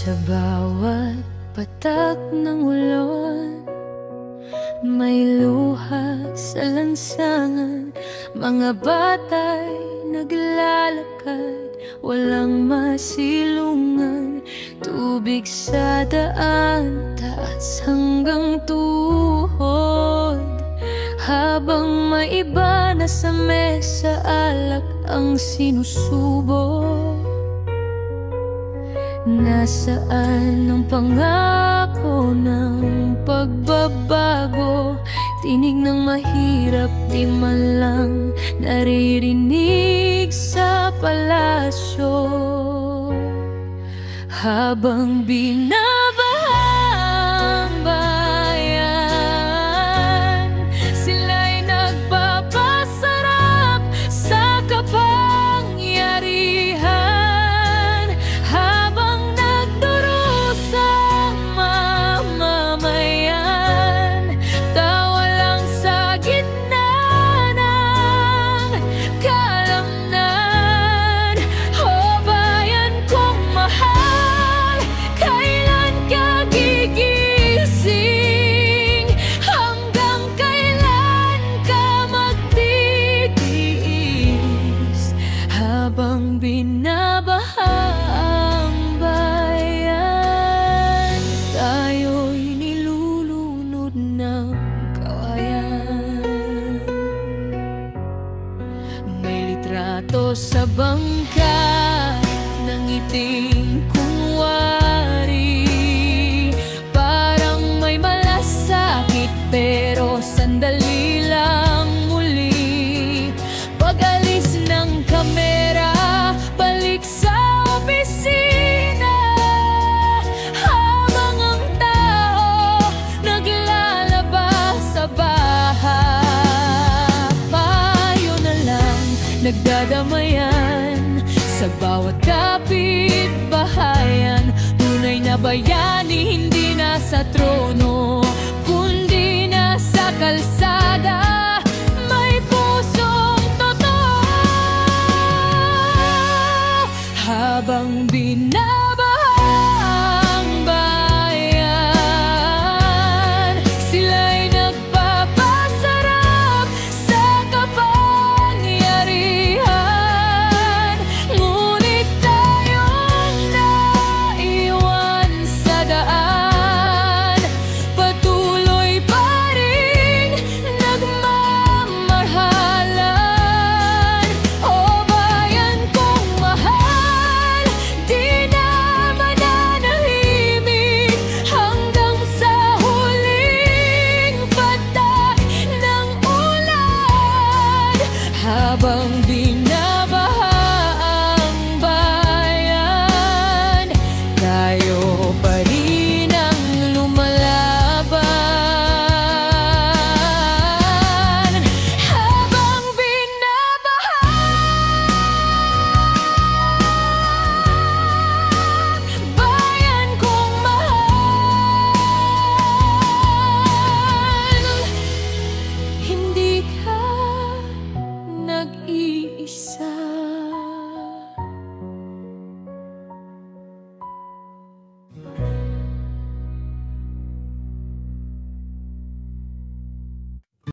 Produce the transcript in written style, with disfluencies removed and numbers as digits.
Sa bawat patak ng ulan, may luha sa lansangan. Mga bata'y naglalakad, walang masilungan. Tubig sa daan, taas hanggang tuhod. Habang may iba na sa mesa, alak ang sinusubo. Nasaan ang pangako ng pagbabago? Tinig ng mahirap, di man lang naririnig sa palasyo. Habang binabahang bayan, sila'y nagpapasarap sa kapangyarihan. Habang nagdurusang mamamayan, tawa lang sa gitna ng kalamnan. O bayan kong mahal, kailan ka gigising? Hanggang kailan ka magtitiis? Habang binabaha ang bayan, tayo'y nilulunod ng kawayan. May litrato sa bangka ng iting kunwari, parang may malasakit pero sandali lang muli. Pag-alis ng kamera, balik sa opisina, habang ang tao naglalabas sa baha. Payo na lang nagdadamayan sa bawat kapitbahayan. Tunay na bayani, hindi na sa trono.